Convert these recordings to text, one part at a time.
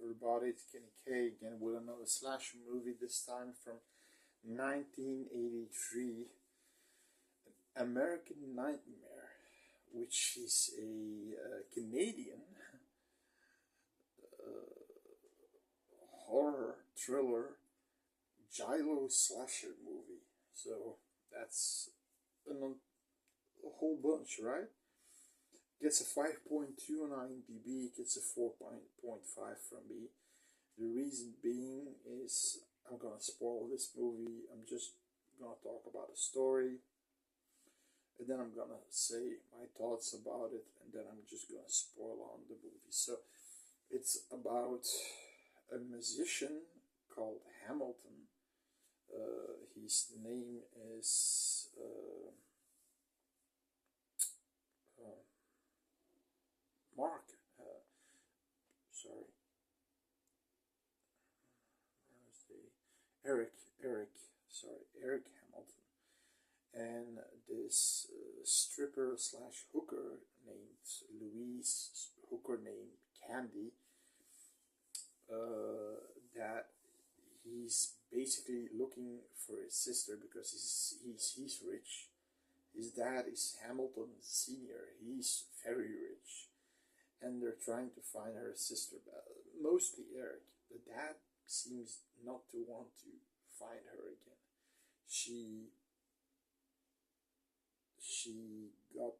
everybody, it's Kenny K again with another slasher movie, this time from 1983, American Nightmare, which is a Canadian horror thriller giallo slasher movie. So that's a whole bunch, right? Gets a 5.2 on IMDb, gets a 4.5 from me. The reason being is I'm gonna spoil this movie. I'm just gonna talk about the story, and then I'm gonna say my thoughts about it, and then I'm just gonna spoil on the movie. So it's about a musician called Hamilton. His name is Mark. Sorry, Eric. Eric Hamilton, and this stripper slash hooker named Louise, hooker named Candy. That he's basically looking for his sister because he's rich. His dad is Hamilton Senior. He's very rich, and they're trying to find her sister. Mostly Eric. The dad seems not to want to find her again. She got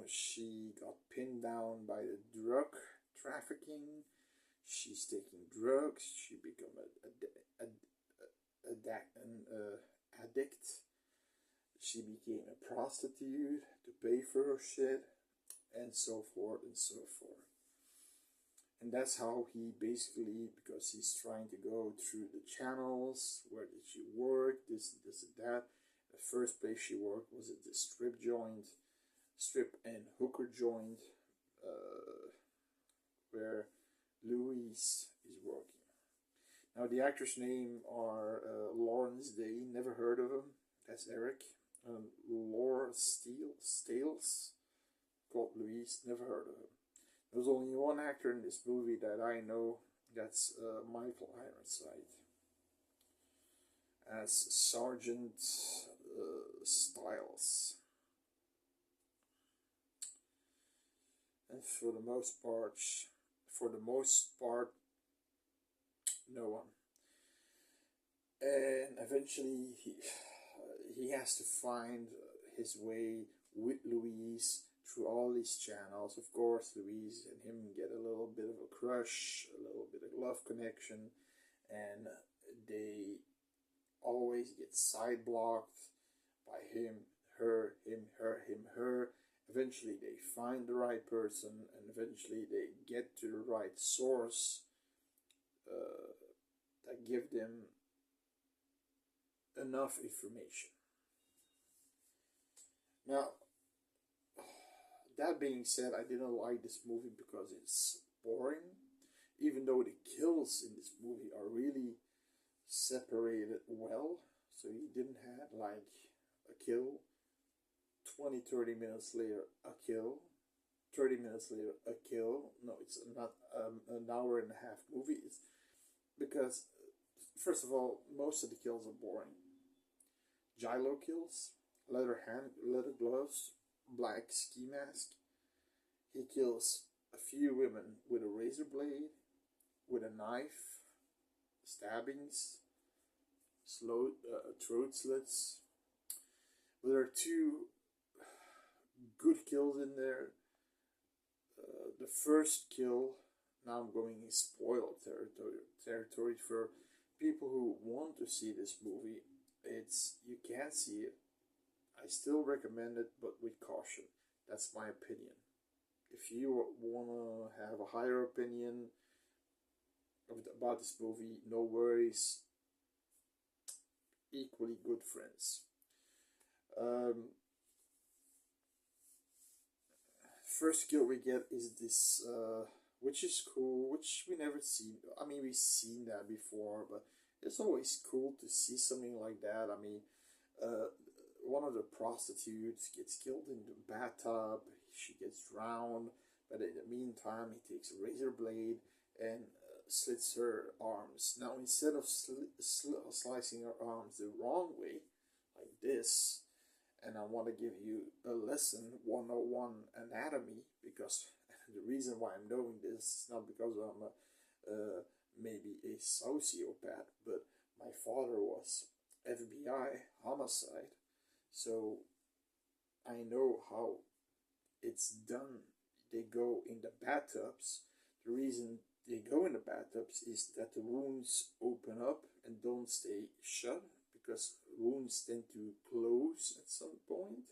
she got pinned down by the drug trafficking. She's taking drugs. She become an addict. She became a prostitute to pay for her shit, and so forth and so forth. And that's how he basically, because he's trying to go through the channels. Where did she work? This and that. The first place she worked was at the strip and hooker joint, where Louise is working. Now the actor's name are Lawrence Day, never heard of him. That's Eric. Laura Stales, called Louise, never heard of him. There's only one actor in this movie that I know. That's Michael Ironside as Sergeant Styles. And for the most part, no one. And eventually he has to find his way with Louise through all these channels. Of course, Louise and him get a little bit of a crush, a little bit of love connection, and they always get side blocked by him, her, him, her, him, her. Eventually they find the right person, and eventually they get to the right source that give them enough information. Now, that being said, I didn't like this movie because it's boring, even though the kills in this movie are really separated well. So you didn't have like a kill, 20-30 minutes later a kill, 30 minutes later a kill. No, it's not an hour and a half movie. It's because, first of all, most of the kills are boring. Giallo kills, leather gloves, black ski mask. He kills a few women with a razor blade, with a knife, stabbings, throat slits. But there are two good kills in there. The first kill, now I'm going in spoiled territory for people who want to see this movie. You can't see it. I still recommend it, but with caution. That's my opinion. If you want to have a higher opinion about this movie, no worries. Equally good friends. First kill we get is this, which is cool, which we never seen. I mean, we've seen that before, but it's always cool to see something like that. I mean, one of the prostitutes gets killed in the bathtub. She gets drowned, but in the meantime, he takes a razor blade and slits her arms. Now, instead of slicing her arms the wrong way, like this, and I want to give you a lesson 101 anatomy, because the reason why I'm doing this is not because I'm maybe a sociopath, but my father was FBI homicide, so I know how it's done. They go in the bathtubs. The reason they go in the bathtubs is that the wounds open up and don't stay shut, because wounds tend to close at some point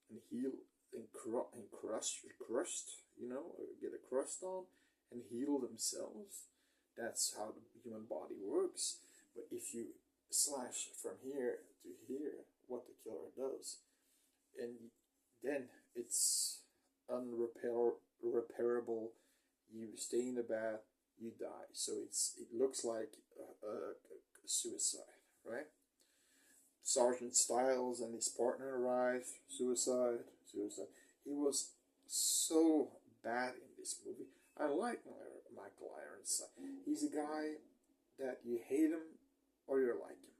and heal and crust, you know, or get a crust on and heal themselves. That's how the human body works. But if you slash from here to here, what the killer does, and then it's unrepairable. You stay in the bath, you die. So it looks like a suicide, right? Sergeant Stiles and his partner arrive. Suicide, suicide. He was so bad in this movie. I like Michael Ironside. He's a guy that you hate him or you like him.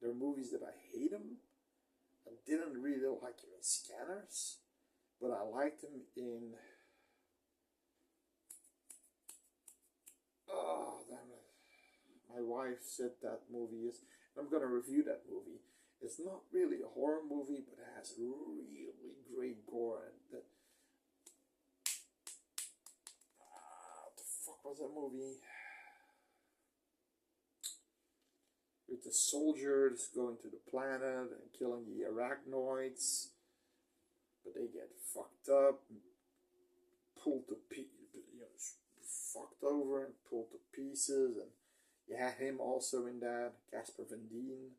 There are movies that I hate him. I didn't really like him in Scanners, but I liked him in... Oh, damn it. My wife said that movie is... I'm going to review that movie. It's not really a horror movie, but it has really great gore. And that... what the fuck was that movie? With the soldiers going to the planet and killing the arachnoids, but they get fucked up, pulled to fucked over and pulled to pieces, and you had him also in that, Casper Van Dien,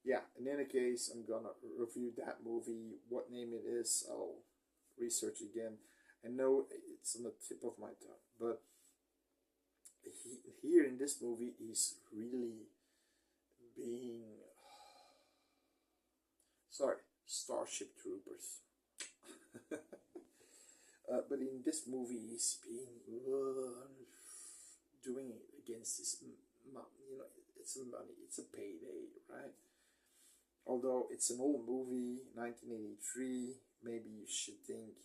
yeah. In any case, I'm gonna review that movie. What name it is, I'll research again. I know it's on the tip of my tongue, but here in this movie he's really being sorry, Starship Troopers. But in this movie he's being doing it against his mom. You know, it's a money, it's a payday, right? Although it's an old movie, 1983, maybe you should think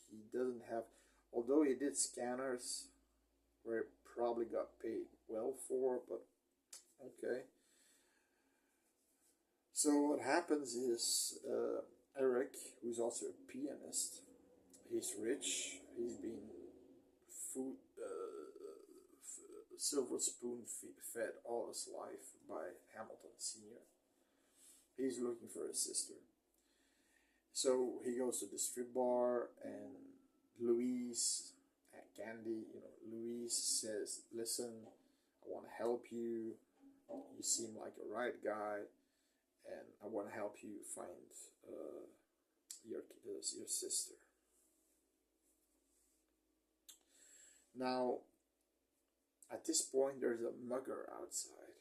he doesn't have, although he did Scanners, where he probably got paid well for, but okay. So what happens is Eric, who's also a pianist, he's rich, he's been food, silver spoon fed all his life by Hamilton Sr. He's looking for his sister. So he goes to the strip bar, and Louise, Candy, you know, Louise says, listen, I want to help you. You seem like a right guy, and I want to help you find your sister. Now, at this point, there's a mugger outside,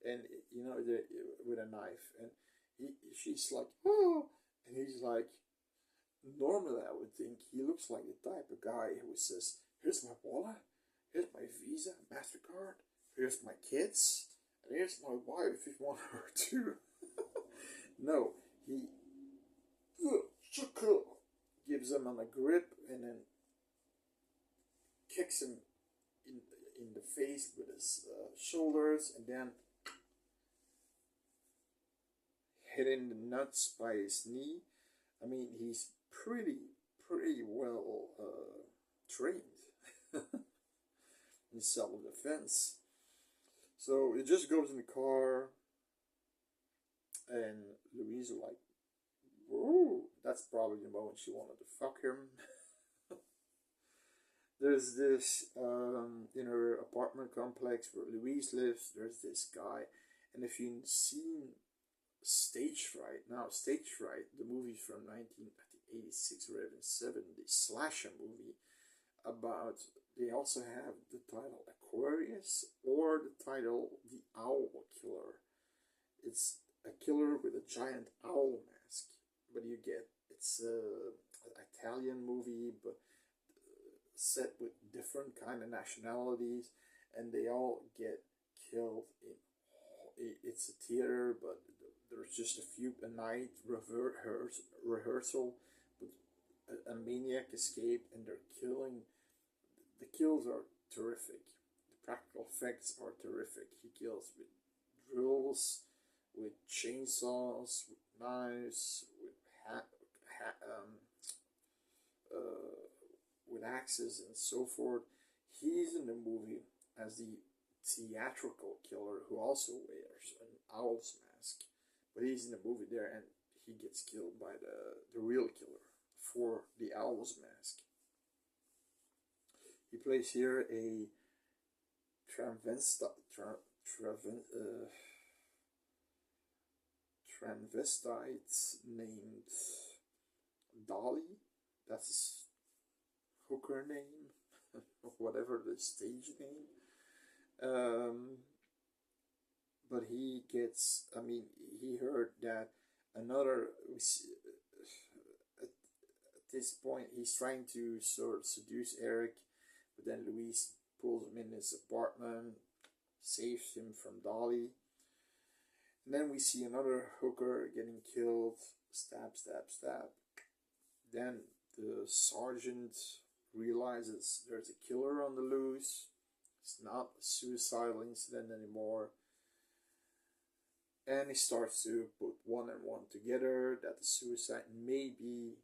and you know, with a knife, and she's like, oh, and he's like, normally I would think he looks like the type of guy who says, here's my wallet, here's my Visa, MasterCard, here's my kids, and here's my wife if you want her too. No, he gives him on a grip and then kicks him in the face with his shoulders, and then hitting the nuts by his knee. I mean, he's pretty well trained in self-defense. So it just goes in the car, and Louise is like, whoa, that's probably the moment she wanted to fuck him. There's this, in her apartment complex where Louise lives, there's this guy, and if you've seen Stage Fright, the movie from 1986 or even 7, the slasher movie, about, they also have the title Aquarius or the title The Owl Killer. It's a killer with a giant owl mask. But you get, it's a Italian movie, but set with different kind of nationalities, and they all get killed in. It's a theater, but there's just a few a night rehearsal, but a maniac escaped, and they're killing. The kills are terrific. The practical effects are terrific. He kills with drills, with chainsaws, with knives, with with axes and so forth. He's in the movie as the theatrical killer who also wears an owl's mask, but he's in the movie there, and he gets killed by the real killer for the owl's mask. He plays here a transvestite named Dolly. That's his hooker name, or whatever the stage name. But he gets, I mean, he heard that another, at this point, he's trying to sort of seduce Eric, but then Louise pulls him in his apartment, saves him from Dolly. And then we see another hooker getting killed, stab, stab, stab. Then the sergeant realizes there's a killer on the loose. It's not a suicidal incident anymore. And he starts to put one and one together, that the suicide may be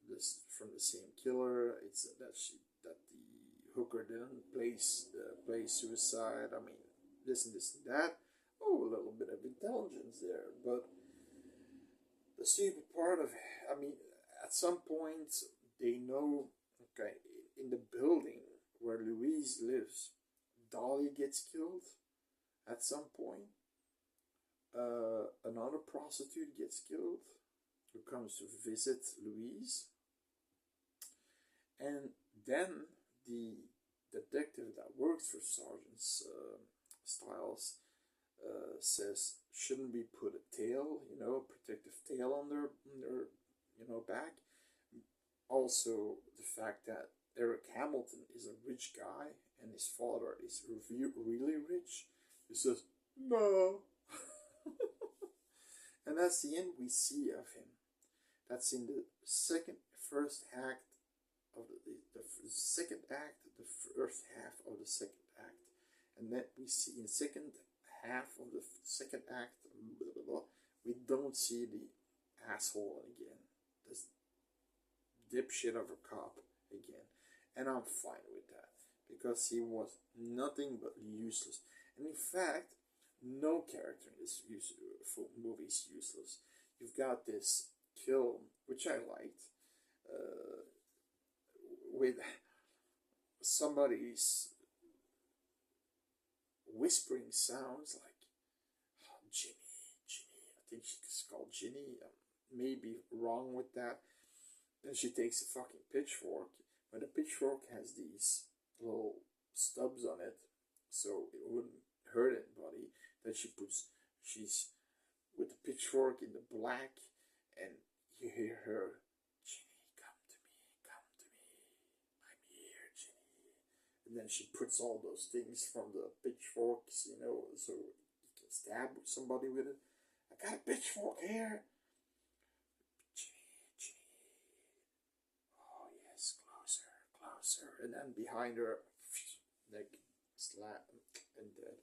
this from the same killer. It's that the hooker didn't play suicide. I mean, this and that. Oh, a little bit of intelligence there. But the stupid part of, I mean, at some point they know, okay, in the building where Louise lives, Dolly gets killed at some point. Another prostitute gets killed who comes to visit Louise. And then the detective that works for Sergeant Stiles says, shouldn't we put a tail, protective tail on their back? Also, the fact that Eric Hamilton is a rich guy and his father is really rich. He says, no. And that's the end we see of him. That's in the first act of the second act, the first half of the second act. And then we see in second half of the second act, we don't see the asshole again. This dipshit of a cop again. And I'm fine with that, because he was nothing but useless. And in fact, no character in this movie is useless. You've got this kill, which I liked, with somebody's whispering sounds like, oh, Ginny. I think she's called Ginny. Maybe wrong with that. Then she takes a fucking pitchfork, but the pitchfork has these little stubs on it, so it wouldn't hurt anybody. Then she's with the pitchfork in the black, and you hear her, Ginny, come to me, I'm here, Ginny. And then she puts all those things from the pitchforks, so you can stab somebody with it. I got a pitchfork here. Ginny. Oh yes, closer. And then behind her, like, slap and dead.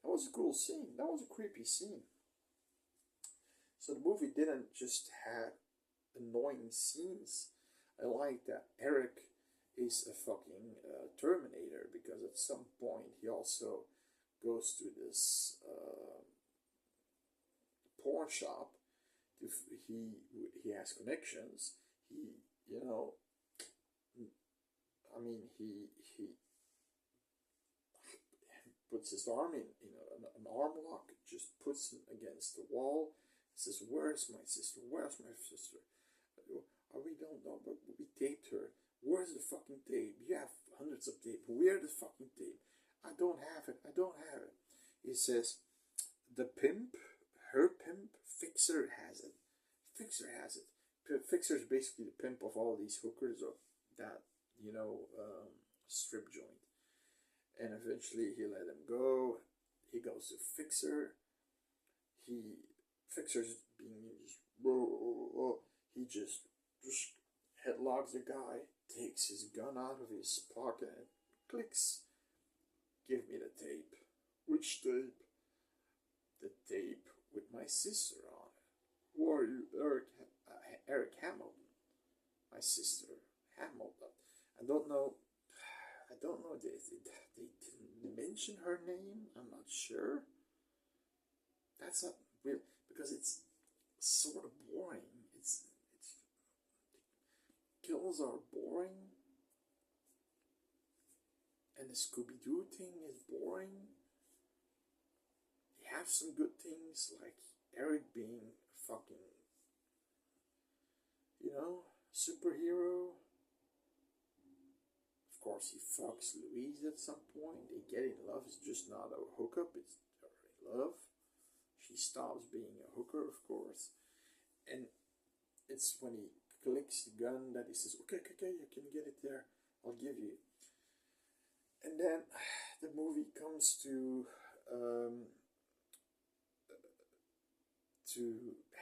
That was a cool scene. That was a creepy scene. So the movie didn't just have annoying scenes. I like that Eric is a fucking Terminator, because at some point he also goes to this porn shop. He has connections. He puts his arm in an arm lock, just puts him against the wall, says, where's my sister? We don't know, but we taped her. Where's the fucking tape? You have hundreds of tape. Where's the fucking tape? I don't have it. He says, the pimp her pimp, Fixer, has it. Fixer has it. Fixer is basically the pimp of all these hookers of that, strip joint. And eventually he let him go. He goes to Fixer. Fixer's being just, he just headlocks the guy, takes his gun out of his pocket, and clicks. Give me the tape. Which tape? The tape with my sister on it. Who are you? Eric Hamilton. My sister, Hamilton. I don't know. They didn't mention her name. I'm not sure. That's not real because it's sort of boring. It's kills are boring, and the Scooby Doo thing is boring. You have some good things like Eric being a fucking, superhero. Of course, he fucks Louise at some point. They get in love. It's just not a hookup. It's in love. She stops being a hooker, of course. And it's when he clicks the gun that he says, okay, you can get it there. I'll give you. And then the movie comes to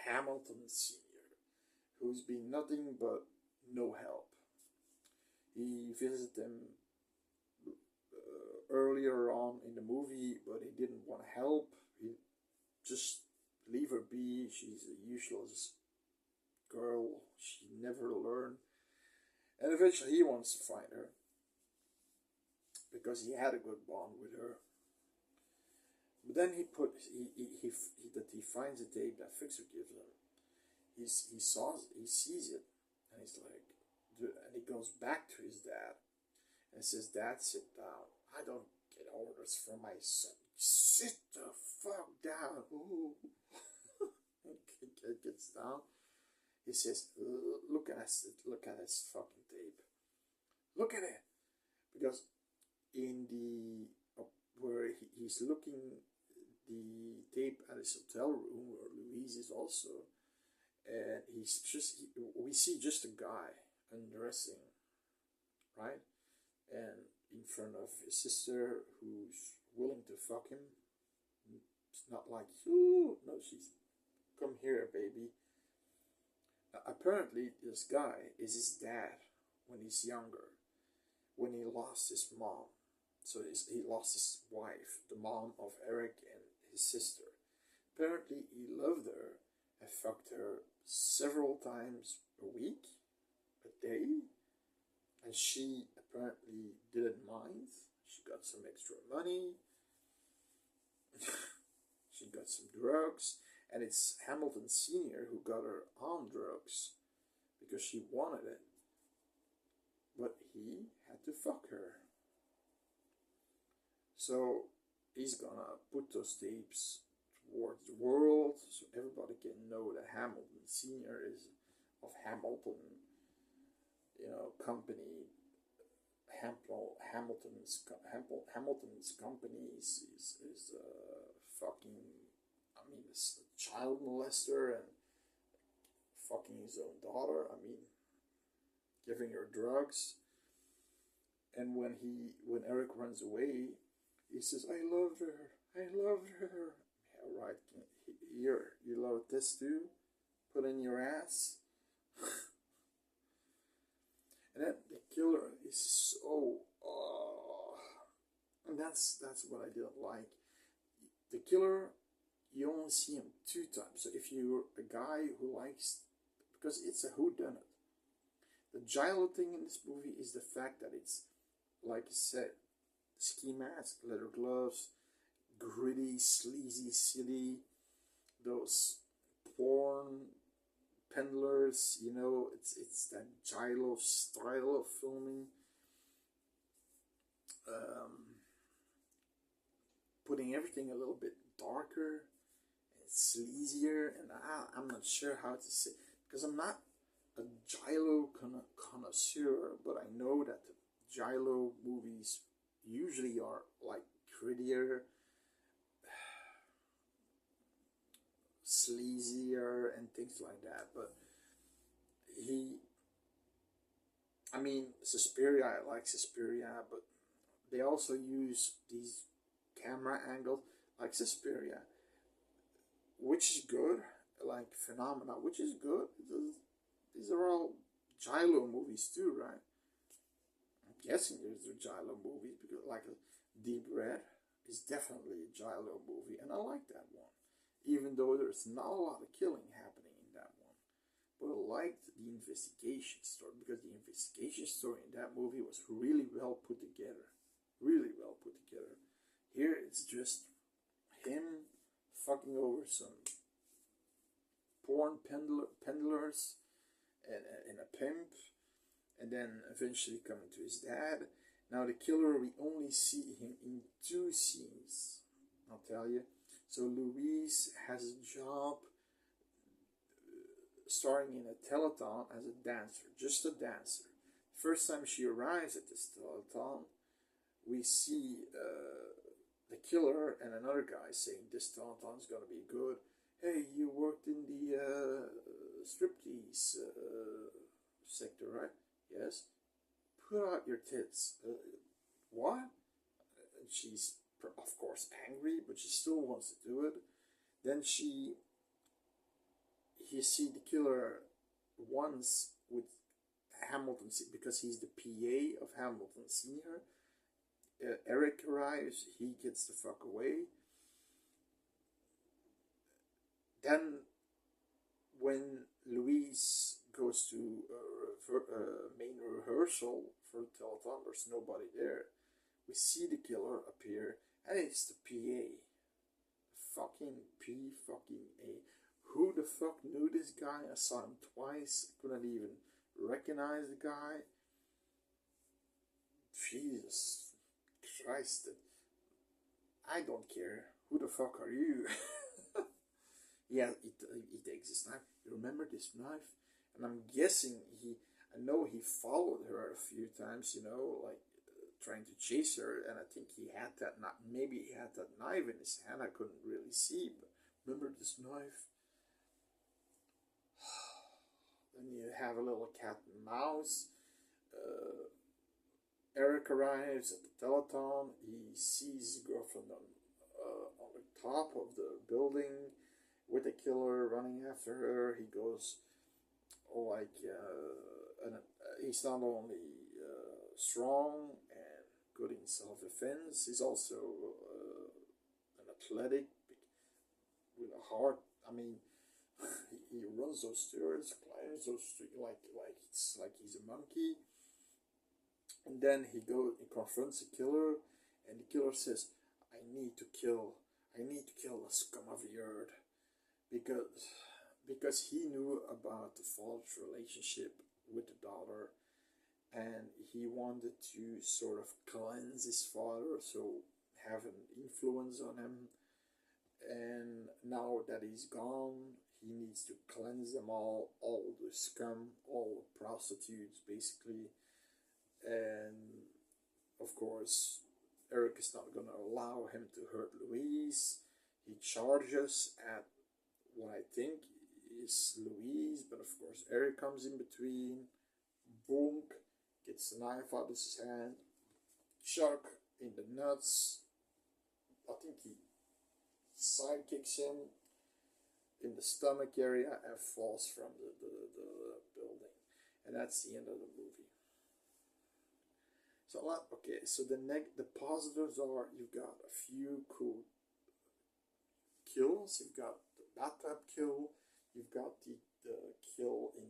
Hamilton Sr., who's been nothing but no help. He visited them earlier on in the movie, but he didn't want to help. He just leave her be. She's a useless girl. She never learned. And eventually he wants to find her because he had a good bond with her. But then he finds a tape that Fixer gives him. He sees it, and he's like, and he goes back to his dad and says, Dad, sit down. I don't get orders from my son. Sit the fuck down. Ooh. Kid gets down. He says, look at this fucking tape. Look at it. Because in the where he's looking the tape at his hotel room where Louise is also, and we see just a guy undressing, right? And in front of his sister who's willing to fuck him. It's not like, ooh, no, she's, come here, baby. Apparently, this guy is his dad when he's younger, when he lost his mom. So he lost his wife, the mom of Eric and his sister. Apparently, he loved her and fucked her several times a week, a day, and she apparently didn't mind. She got some extra money. She got some drugs. And it's Hamilton Sr. who got her on drugs because she wanted it. But he had to fuck her. So he's gonna put those tapes towards the world so everybody can know that Hamilton Sr. is of Hamilton, company. Hamilton's company is fucking, it's a child molester and fucking his own daughter. Giving her drugs. And when Eric runs away, he says, I loved her. Yeah, right. Here, you love this too? Put in your ass. And then the killer is so, and that's what I didn't like. The killer, you only see him 2 times. So if you're a guy who likes, because it's a whodunit. The giallo thing in this movie is the fact that it's, like I said, ski mask, leather gloves, gritty, sleazy city, those porn pendlers, it's that giallo style of filming. Putting everything a little bit darker and sleazier, and I'm not sure how to say, because I'm not a giallo connoisseur, but I know that the giallo movies usually are like grittier, sleazier and things like that. But he, I mean, Suspiria, I like Suspiria, but they also use these camera angles like Suspiria, which is good, like Phenomena, which is good. These are all giallo movies too, right? I'm guessing these are giallo movies because, like, Deep Red is definitely a giallo movie, and I like that one, even though there's not a lot of killing happening in that one. But I liked the investigation story because the investigation story in that movie was really well put together. Really well put together. Here it's just him fucking over some porn peddlers and a pimp, and then eventually coming to his dad. Now the killer, we only see him in 2 scenes, I'll tell you. So Louise has a job starring in a telethon as a dancer, just a dancer. First time she arrives at this telethon, we see the killer and another guy saying this telethon's gonna be good. Hey, you worked in the striptease sector, right? Yes. Put out your tits. What? And she's, of course, angry, but she still wants to do it. Then you see the killer once with Hamilton, because he's the PA of Hamilton Sr. Eric arrives, he gets the fuck away. Then, when Louise goes to main rehearsal for the telethon, there's nobody there. We see the killer appear, and it's the PA. Fucking P-fucking-A. Who the fuck knew this guy? I saw him twice. I couldn't even recognize the guy. Jesus Christ. I don't care. Who the fuck are you? Yeah, he takes his knife. You remember this knife? And I'm guessing I know he followed her a few times, like trying to chase her. And I think he had that, maybe he had that knife in his hand. I couldn't really see, but remember this knife? Then you have a little cat and mouse. Eric arrives at the telethon. He sees his girlfriend on the top of the building with the killer running after her. He goes, he's not only strong and good in self-defense, he's also an athletic with a heart. I mean, he runs those stairs, climbs those stairs it's like he's a monkey. And then he confronts the killer, and the killer says, I need to kill the scum of the earth. Because he knew about the father's relationship with the daughter, and he wanted to sort of cleanse his father, so have an influence on him. And now that he's gone, he needs to cleanse them all the scum, all the prostitutes, basically. And of course, Eric is not going to allow him to hurt Louise. He charges at what I think is Louise, but of course Eric comes in between. Boom, gets the knife out of his hand. Chuck in the nuts. I think he sidekicks him in the stomach area and falls from the building. And that's the end of the movie. So the positives are, you've got a few cool kills. You've got the bathtub kill. You've got the kill in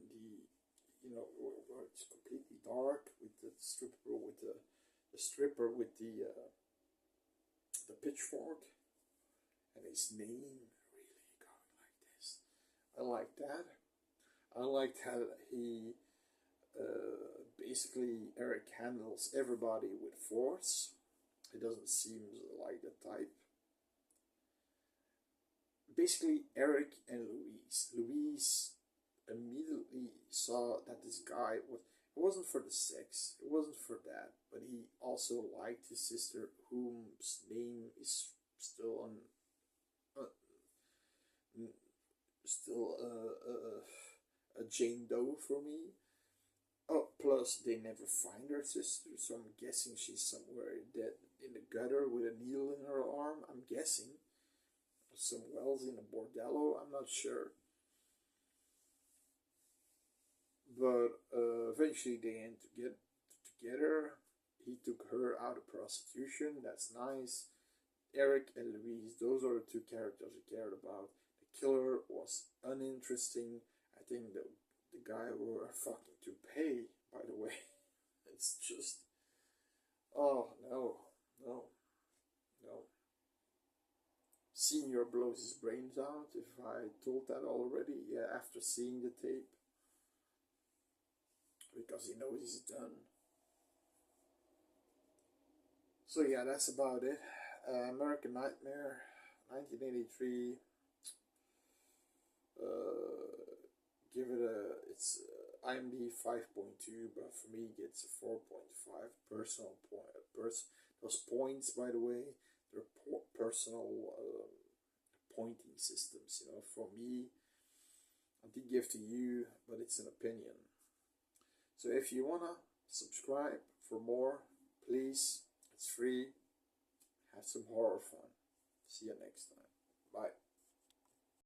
where it's completely dark with the stripper with the pitchfork, and his name really going like this. I like that. I liked how he basically Eric handles everybody with force. He doesn't seem like the type. Basically, Eric and Louise immediately saw that this guy it wasn't for the sex, it wasn't for that, but he also liked his sister, whose name is still still a Jane Doe for me. Oh, plus they never find her sister, so I'm guessing she's somewhere dead in the gutter with a needle in her arm. I'm guessing somewhere else in a bordello. I'm not sure, but eventually they end to get together. He took her out of prostitution. That's nice. Eric and Louise, those are the two characters I cared about. The killer was uninteresting. I think the guy were fucking to pay, by the way. It's just, oh no, no, no. Senior blows his brains out, if I told that already. Yeah, after seeing the tape. Because he knows he's done. So yeah, that's about it. American Nightmare, 1983. Give it it's IMDb 5.2, but for me it gets a 4.5. Personal point, those points, by the way, they're personal pointing systems. You know, for me, I did give to you, but it's an opinion. So if you wanna subscribe for more, please, it's free. Have some horror fun. See you next time. Bye.